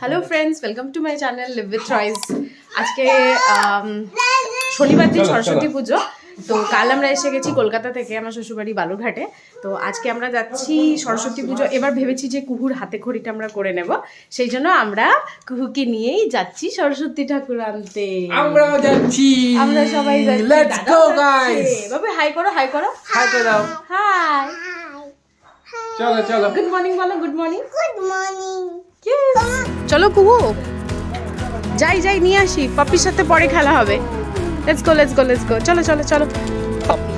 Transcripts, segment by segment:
Hello friends, welcome to my channel live with toys. আজকে শনিবার দিন সরস্বতী পুজো। তো কাল আমরা এসে গেছি কলকাতা থেকে, আমার শ্বশুরবাড়ি বালুরঘাটে। তো আজকে আমরা যাচ্ছি সরস্বতী পুজো। এবার ভেবেছি যে কুহুর হাতে খড়িটা আমরা করে নেব, সেই জন্য আমরা কুহুকে নিয়েই যাচ্ছি সরস্বতী ঠাকুর আনতে। আমরা যাচ্ছি, আমরা সবাই যাচ্ছি। Let's go guys. বাবা হাই করো, হাই করো, হাই করে দাও। হাই, চলো চলো, গুড মর্নিং বলো, গুড মর্নিং। Good morning. চলো কুহু, যাই যাই নিয়ে আসি। পাপির সাথে পরে খেলা হবে। Let's go let's go let's go, চলো চলো চলো। পাপি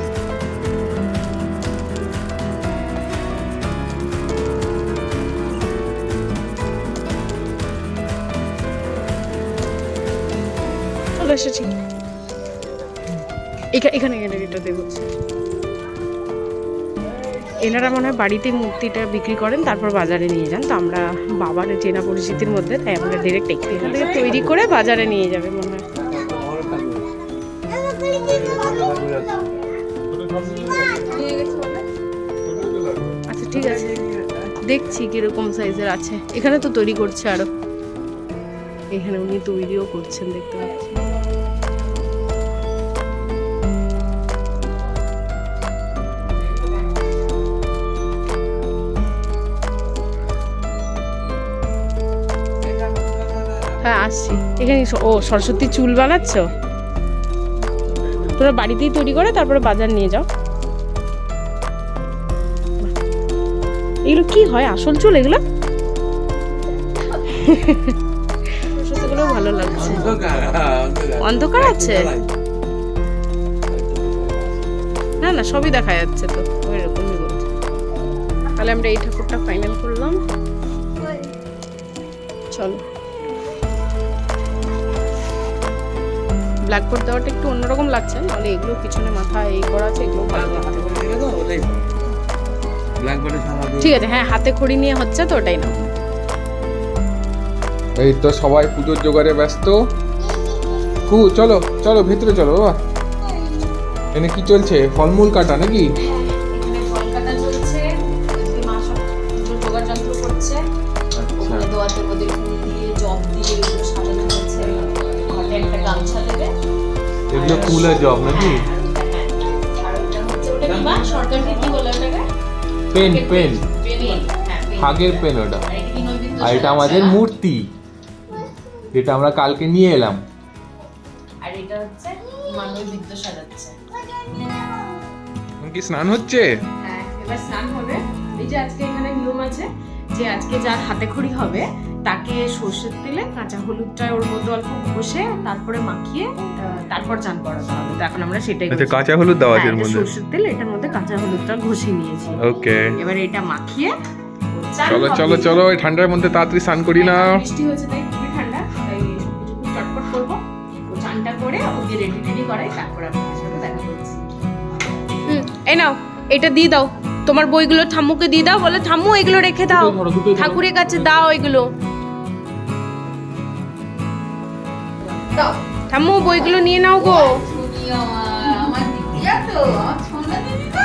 চলে এসেছি। এখানে এখানে এটা দেবো। এনারা মনে হয় বাড়িতে মূর্তিটা বিক্রি করেন, তারপর বাজারে নিয়ে যান। তো আমরা বাবার চেনা পরিচিতির মধ্যে, তাই আমরা ডিরেক্ট এখান থেকে তৈরি করে বাজারে নিয়ে যাবে মনে হয়। আচ্ছা ঠিক আছে, দেখছি কিরকম সাইজের আছে। এখানে তো তৈরি করছে আরো, এখানে উনি তৈরিও করছেন, দেখতে পাচ্ছি। হ্যাঁ আসছি। এখানে ও সরস্বতী চুল বানাচ্ছ তোরা? বাড়িতেই তৈরি করে তারপরে বাজার নিয়ে যাও। এগুলো কি হয়, আসল চুল এগুলো? সরস্বতীগুলো ভালো লাগছে। অন্ধকার আছে না? না সবই দেখা যাচ্ছে তো, ওইরকমই বলছে। তাহলে আমরা এই ঠাকুরটা ফাইনাল করলাম। চলো, ব্ল্যাকবোর্ড দেওয়াটা একটু অন্যরকম লাগছে, নাহলে এগুলো পিছনে মাথা এই করা আছে, এগুলো ভালো লাগছে। ঠিক আছে, হ্যাঁ হাতে খড়ি নিয়ে হচ্ছে তো, ওটাই না। এই তো সবাই পুজোর জোগাড়ে ব্যস্ত। চলো চলো ভেতরে চলো বাবা। এখানে কি চলছে? ফলমূল কাটা নাকি? এখানে ফল কাটা চলছে, মা সব পুজোর জোগাড় যন্ত্র করছে। ওখানে দোয়াতের মধ্যে ফুল দিয়ে জব দিয়ে এগুলো সাজানো হচ্ছে। ঘরে একটা গামছা দেবে, এগুলো ফুলের জব নাকি? আর ওটা হচ্ছে, ওটা কি মা সরকারি কি বলে ওটাকে? পেন পেন, পেন, হ্যাঁ পেন। আগের পেন ওটা। আর এটা কি নৈবেদ্য? আর এটা আমাদের মূর্তি, যেটা আমরা কালকে নিয়ে এলাম। আর এটা হচ্ছে মা নৈবেদ্য সাজাচ্ছে। কি স্নান হচ্ছে? হ্যাঁ এবার স্নান হবে। এই যে আজকে এখানে নিয়ম আছে যে আজকে যার হাতে খড়ি হবে তাকে সর্ষের তেলে কাঁচা হলুদটা ওর মধ্যে অল্প ঘষে তারপরে মাখিয়ে তারপর চান করাতে হবে। তো এখন আমরা সেটাই করছি। কাঁচা হলুদ দেওয়া আছে এর হ্যাঁ, এটা মধ্যে। সর্ষের তেল, এটার মধ্যে কাঁচা হলুদটা ঘষে নিয়েছি। ওকে, এবার এটা মাখিয়ে চান চলো হবে। চলো চলো, এই ঠান্ডার মধ্যে তাড়াতাড়ি স্নান করি না। বৃষ্টি হয়েছে তাই খুবই ঠান্ডা, তাই সবকিছু খুব চটপট করবো। ও চানটা করে ওকে রেডি টেডি করাই, তারপর আপনাদের সাথে দেখা করছি। এই নাও, এটা দিয়ে দাও, তোমার বইগুলো ঠাম্মুকে দিয়ে দাও। বলে ঠাম্মু এগুলো রেখে দাও, ঠাকুরের কাছে দাও এগুলো। দাও ঠাম্মু, বইগুলো নিয়ে নাও গো।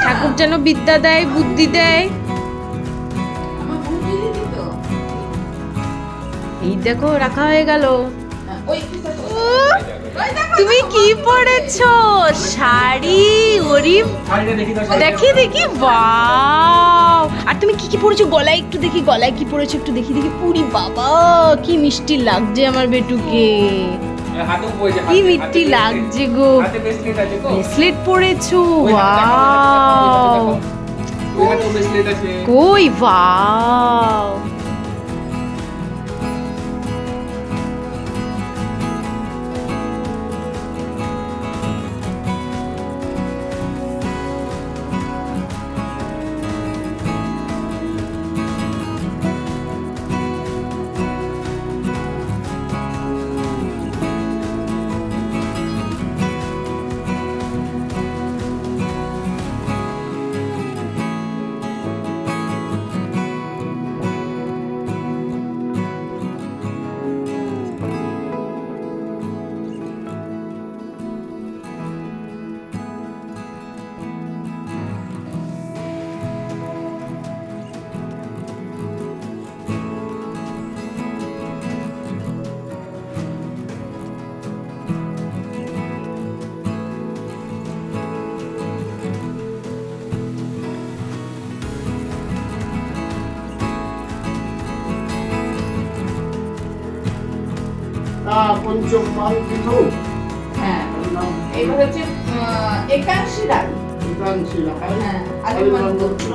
ঠাকুর যেন বিদ্যা দেয়, বুদ্ধি দেয়। এই দেখো রাখা হয়ে গেল। তুমি কি পরেছো? শাড়ি? ওরি দেখি দেখি, বাও। আর তুমি কি কি পরেছো? গলায় একটু দেখি, গলায় কি পরেছো একটু দেখি দেখি। পুরি বাবা, কি মিষ্টি লাগছে আমার বেটুকে, কি মিষ্টি লাগছে গো। ব্রেসলেট পরেছো? ওয়াও, কই ওয়াও। পঞ্চম মান কিছু হ্যাঁ এবার হচ্ছে একাংশী রাগ। হ্যাঁ আগের মন্ত্র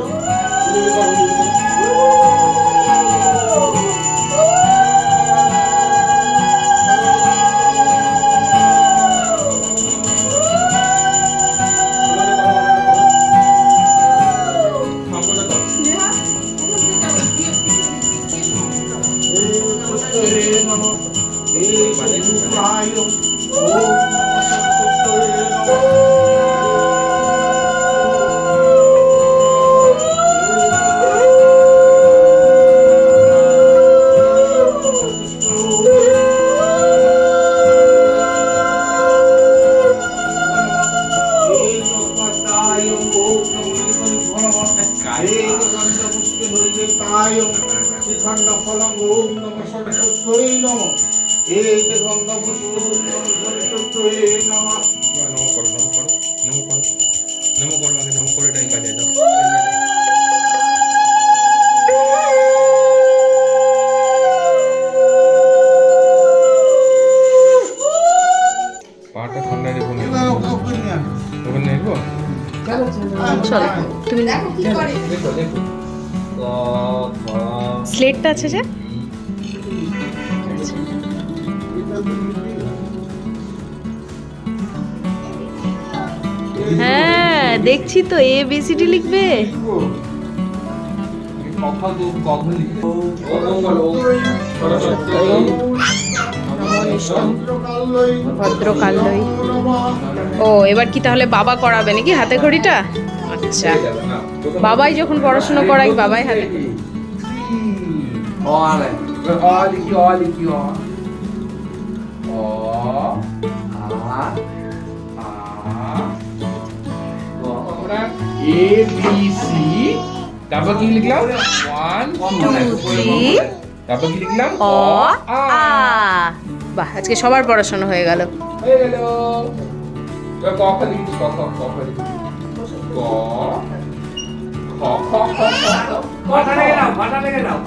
পাটা ঠান্ডা রেখো ওখানে নেবো চলো তুমি দেখো কি করে দেখো দেখো স্লেটটা আছে যে হ্যাঁ দেখছি তো এ বিসিডি লিখবে কথা তো কথা লিখে ভদ্রকাল্যই ও এবার কি তাহলে বাবা করাবে নাকি হাতে ঘড়িটা আচ্ছা বাবাই যখন পড়াশোনা করাই বাবাই হাতে তারপর কি লিখলাম 1 2 3 তারপর কি লিখলাম অ আ বাহ আজকে সবার পড়াশোনা হয়ে গেল হয়ে গেল এবার ক খ লিখি ক খ ক খ লিখি ক খ খ খ মাথা লেগে দাও মাথা লেগে দাও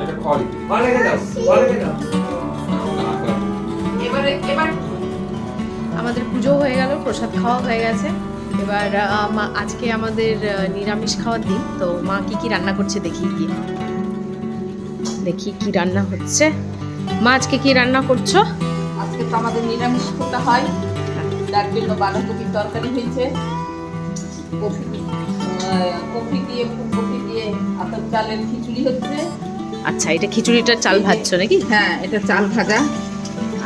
এটা খ লিখি মাথা লেগে দাও মাথা লেগে দাও এবার আমাদের পুজো হয়ে গেল প্রসাদ খাওয়া হয়ে গেছে এবার আজকে আমাদের নিরামিষ খাওয়ার দিন তো মা কি কি রান্না করছে দেখি গিয়ে দেখি কি রান্না হচ্ছে মা আজকে কি রান্না করছো আজকে তো আমাদের নিরামিষ খেতে হয় তার জন্য বাঁধাকপির তরকারি হয়েছে কফি দিয়ে ফুলকপি দিয়ে আতপ চালের খিচুড়ি হচ্ছে আচ্ছা এটা খিচুড়িটার চাল ভাজছো নাকি হ্যাঁ এটা চাল ভাজা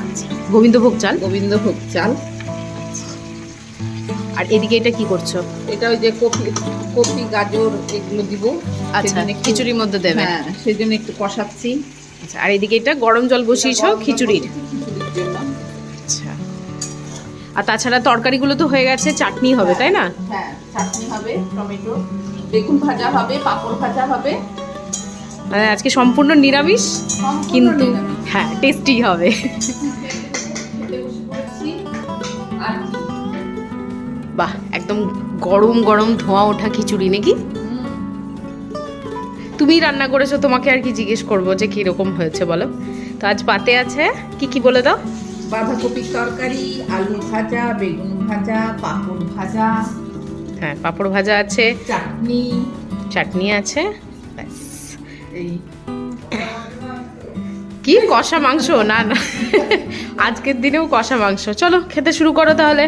আচ্ছা গোবিন্দভোগ চাল গোবিন্দভোগ চাল আর এদিকে এটা কি করছো এটা ওই যে কপি গাজর এগুলো দিব আচ্ছা সেজন্য একটু- খিচুড়ির মধ্যে দেবে হ্যাঁ সেই জন্য একটু কষাচ্ছি আচ্ছা আর এদিকে এটা গরম জল বসিয়েছো খিচুড়ির খিচুড়ির জন্য আচ্ছা আর তাছাড়া তরকারিগুলো তো হয়ে গেছে চাটনি হবে তাই না হ্যাঁ চাটনি হবে টমেটো বেগুন ভাজা হবে পাঁপড় ভাজা হবে মানে আজকে সম্পূর্ণ নিরামিষ সম্পূর্ণ কিন্তু নিরামিষ। হ্যাঁ টেস্টি হবে খেতে বসে পড়েছি আর কি? বাহ একদম গরম গরম ধোঁয়া ওঠা খিচুড়ি নাকি তুমি রান্না করেছো তোমাকে আর কি জিজ্ঞেস করবো যে কিরকম হয়েছে বলো তো আজ পাতে আছে কি কি বলে দাও বাঁধাকপির তরকারি আলু ভাজা বেগুন ভাজা পাঁপড় ভাজা হ্যাঁ পাঁপড় ভাজা আছে চাটনি চাটনি আছে ব্যাস এই কি কষা মাংস না না আজকের দিনেও কষা মাংস চলো খেতে শুরু করো তাহলে